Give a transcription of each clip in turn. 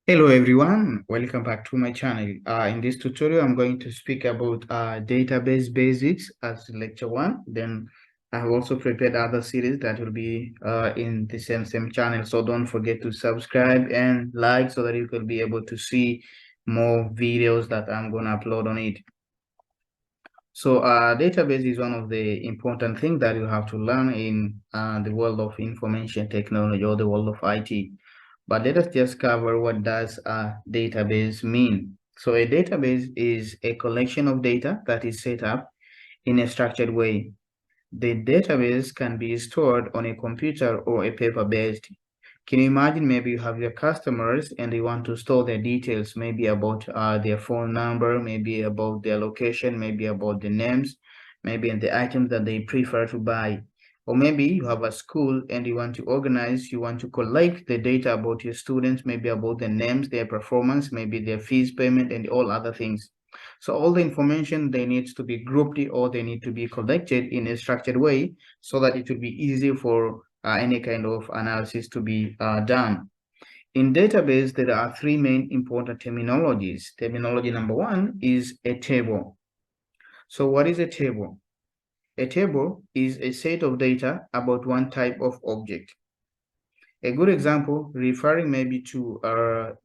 Hello everyone, welcome back to my channel. In this tutorial, I'm going to speak about database basics as lecture 1. Then I have also prepared other series that will be in the same channel. So don't forget to subscribe and like so that you will be able to see more videos that I'm going to upload on it. So database is one of the important things that you have to learn in the world of information technology or the world of IT. But let us just cover what does a database mean. So a database is a collection of data that is set up in a structured way. The database can be stored on a computer or a paper-based. Can you imagine maybe you have your customers and they want to store their details, maybe about their phone number, maybe about their location, maybe about the names, maybe and the items that they prefer to buy. Or maybe you have a school and you want to organize, you want to collect the data about your students, maybe about their names, their performance, maybe their fees payment and all other things. So all the information they need to be grouped or they need to be collected in a structured way so that it will be easy for any kind of analysis to be done. In database, there are three main important terminologies. Terminology number one is a table. So what is a table? A table is a set of data about one type of object. A good example, referring maybe to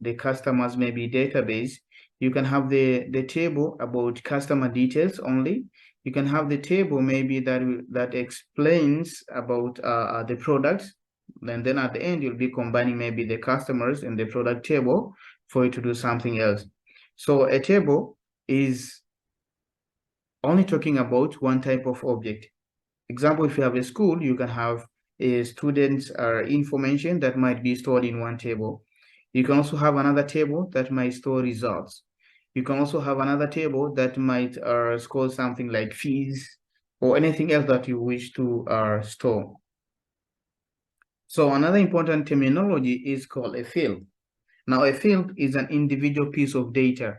the customers maybe database, you can have the table about customer details only. You can have the table maybe that explains about the products. And then at the end, you'll be combining maybe the customers and the product table for you to do something else. So a table is only talking about one type of object. Example, if you have a school, you can have a student's information that might be stored in one table. You can also have another table that might store results. You can also have another table that might store something like fees or anything else that you wish to store. So another important terminology is called a field. Now, a field is an individual piece of data.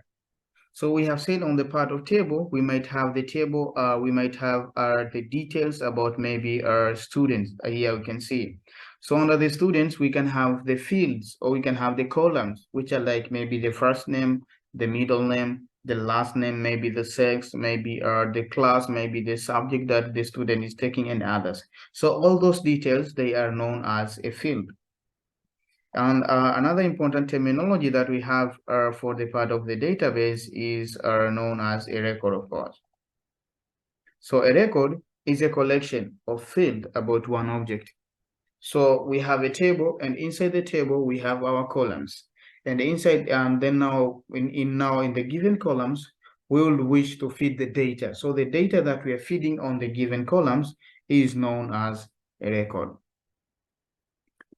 So we have said on the part of table, we might have the table, we might have the details about maybe our students. Here we can see. So under the students, we can have the fields or we can have the columns, which are like maybe the first name, the middle name, the last name, maybe the sex, maybe the class, maybe the subject that the student is taking and others. So all those details, they are known as a field. And another important terminology that we have for the part of the database is known as a record, of course. So a record is a collection of fields about one object. So we have a table, and inside the table we have our columns. And inside, then now in the given columns, we will wish to feed the data. So the data that we are feeding on the given columns is known as a record.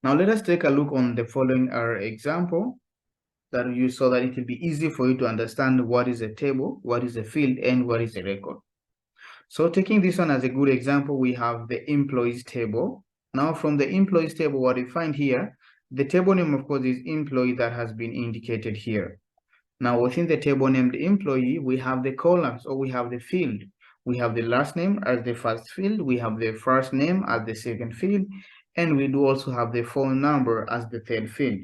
Now let us take a look on the following example that you so that it will be easy for you to understand what is a table, what is a field, and what is a record. So taking this one as a good example, we have the employees table. Now from the employees table, what we find here, the table name, of course, is employee that has been indicated here. Now within the table named employee, we have the columns or we have the field. We have the last name as the first field, we have the first name as the second field, and we do also have the phone number as the third field.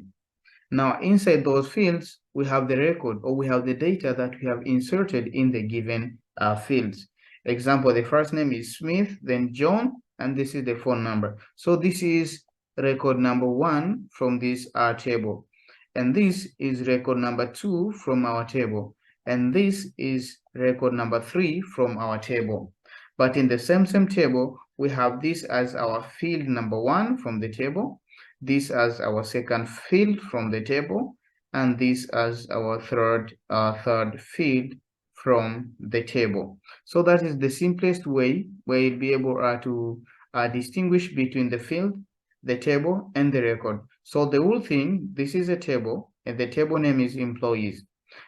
Now, inside those fields, we have the record or we have the data that we have inserted in the given fields. Example, the first name is Smith, then John, and this is the phone number. So this is record number 1 from this table. And this is record number 2 from our table. And this is record number 3 from our table. But in the same table, we have this as our field number 1 from the table, this as our second field from the table, and this as our third field from the table. So that is the simplest way where you'll be able to distinguish between the field, the table, and the record. So the whole thing, this is a table, and the table name is employees.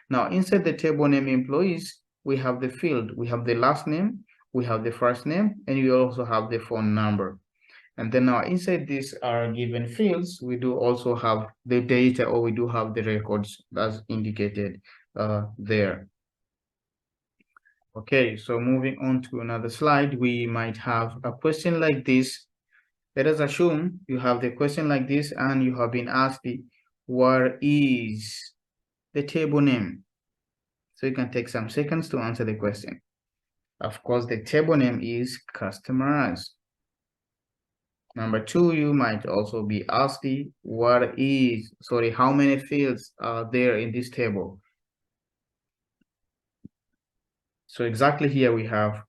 Now, inside the table name employees, we have the field, we have the last name, we have the first name, and we also have the phone number. And then now inside these given fields, we do also have the data or we do have the records as indicated there. Okay, so moving on to another slide, we might have a question like this. Let us assume you have the question like this and you have been asked, what is the table name? So you can take some seconds to answer the question. Of course, the table name is customers. Number two, you might also be asked how many fields are there in this table? So exactly here we have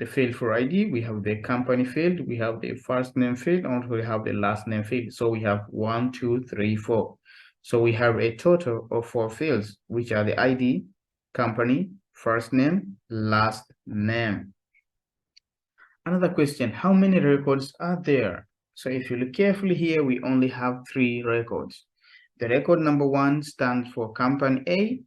the field for ID, we have the company field, we have the first name field, and we have the last name field. So we have 1, 2, 3, 4. So we have a total of 4 fields, which are the ID, company, first name, last name. Another question, how many records are there? So if you look carefully here, we only have 3 records. The record number 1 stands for company A.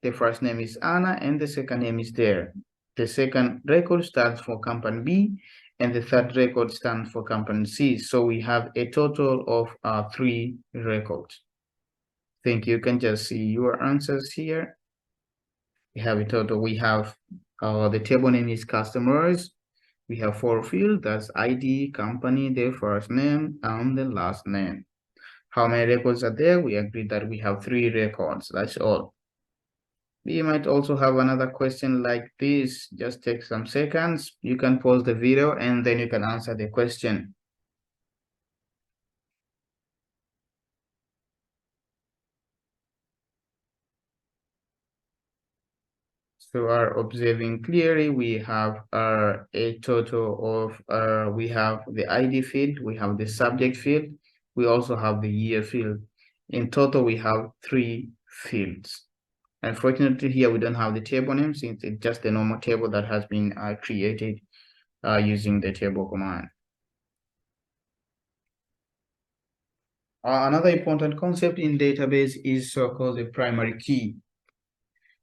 The first name is Anna and the second name is there. The second record stands for company B and the third record stands for company C. So we have a total of 3 records. I think you can just see your answers here. We have a total. We have the table name is customers. We have 4 fields, that's ID, company, the first name, and the last name. How many records are there? We agreed that we have 3 records, that's all. We might also have another question like this. Just take some seconds. You can pause the video and then you can answer the question. So are observing clearly, we have a total of, we have the ID field, we have the subject field, we also have the year field. In total, we have 3 fields. Unfortunately, here we don't have the table name since it's just a normal table that has been created using the table command. Another important concept in database is so-called a primary key.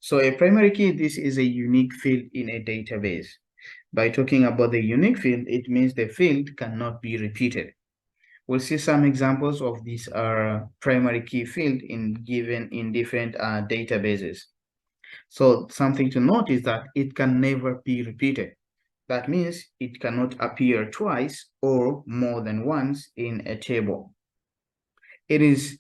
So a primary key, this is a unique field in a database. By talking about the unique field, it means the field cannot be repeated. We'll see some examples of this primary key field given in different databases. So something to note is that it can never be repeated. That means it cannot appear twice or more than once in a table. It is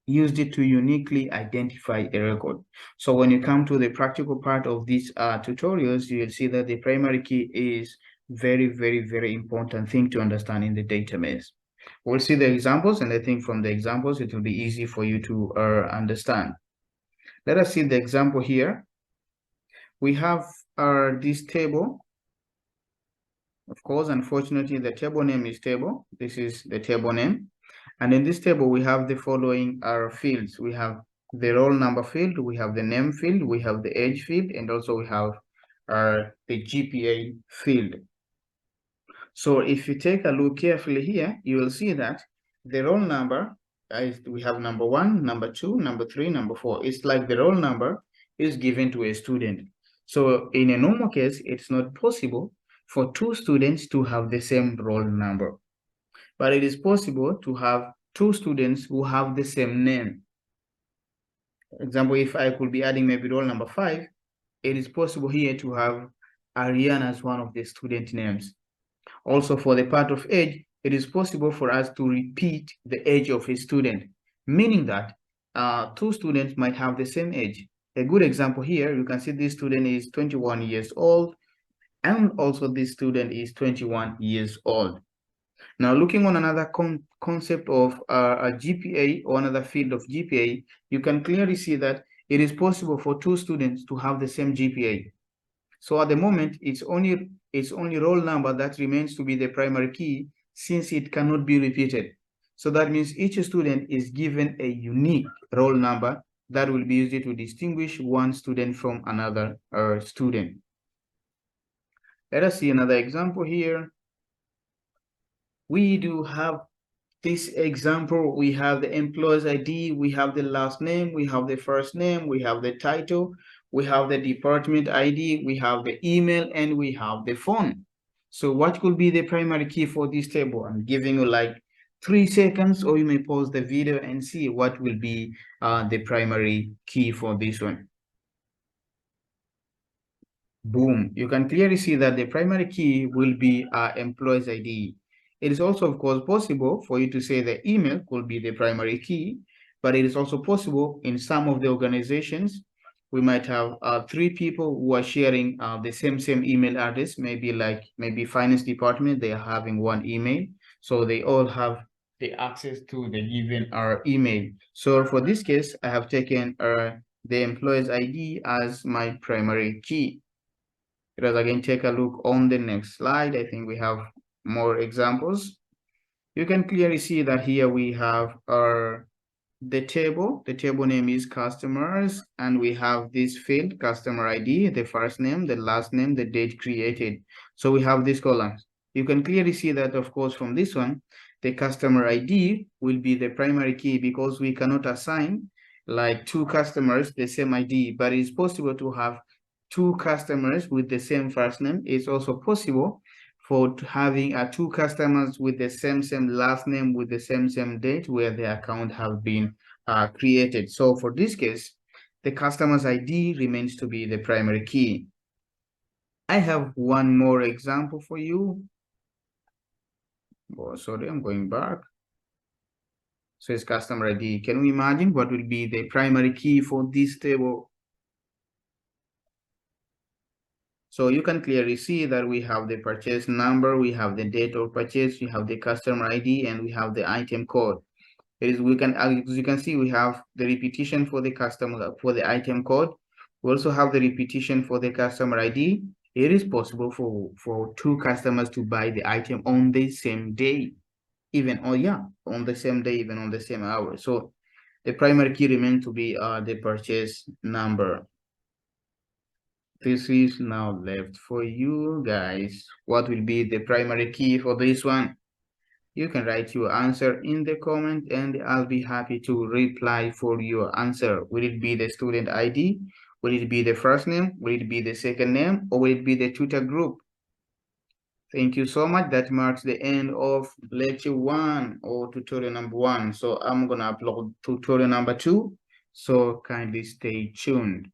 used to uniquely identify a record. So when you come to the practical part of these tutorials, you will see that the primary key is very, very, very important thing to understand in the database. We'll see the examples, and I think from the examples, it will be easy for you to understand. Let us see the example here. We have this table. Of course, unfortunately, the table name is table. This is the table name. And in this table, we have the following fields. We have the roll number field, we have the name field, we have the age field, and also we have the GPA field. So if you take a look carefully here, you will see that the roll number we have number 1, number 2, number 3, number 4. It's like the roll number is given to a student. So in a normal case, it's not possible for 2 students to have the same roll number. But it is possible to have 2 students who have the same name. For example, if I could be adding maybe roll number 5, it is possible here to have Ariane as one of the student names. Also, for the part of age, it is possible for us to repeat the age of a student, meaning that 2 students might have the same age. A good example here, you can see this student is 21 years old, and also this student is 21 years old. Now, looking on another concept of a GPA or another field of GPA, you can clearly see that it is possible for 2 students to have the same GPA. So at the moment, it's only roll number that remains to be the primary key since it cannot be repeated. So that means each student is given a unique roll number that will be used to distinguish one student from another student. Let us see another example here. We do have this example. We have the employer's ID, we have the last name, we have the first name, we have the title, we have the department ID, we have the email, and we have the phone. So what could be the primary key for this table? I'm giving you like 3 seconds, or you may pause the video and see what will be the primary key for this one. Boom, you can clearly see that the primary key will be employee's ID. It is also, of course, possible for you to say the email could be the primary key, but it is also possible in some of the organizations, we might have 3 people who are sharing the same email address, maybe finance department, they are having one email. So they all have the access to the given email. So for this case, I have taken the employee's ID as my primary key. Let us again take a look on the next slide. I think we have more examples. You can clearly see that here we have the table name is customers, and we have this field customer ID, the first name, the last name, the date created. So we have these columns. You can clearly see that, of course, from this one, the customer ID will be the primary key, because we cannot assign like 2 customers the same ID, but it's possible to have 2 customers with the same first name. It's also possible for having 2 customers with the same last name with the same date where the account have been created. So for this case, the customer's ID remains to be the primary key. I have one more example for you. Oh, sorry, I'm going back. So it's customer ID. Can we imagine what will be the primary key for this table? So you can clearly see that we have the purchase number, we have the date of purchase, we have the customer ID, and we have the item code. As you can see, we have the repetition for the for the item code. We also have the repetition for the customer ID. It is possible for 2 customers to buy the item on the same day, on the same day, even on the same hour. So the primary key remains to be the purchase number. This is now left for you guys. What will be the primary key for this one? You can write your answer in the comment and I'll be happy to reply for your answer. Will it be the student ID? Will it be the first name? Will it be the second name? Or will it be the tutor group? Thank you so much. That marks the end of lecture 1 or tutorial number 1. So I'm going to upload tutorial number 2. So kindly stay tuned.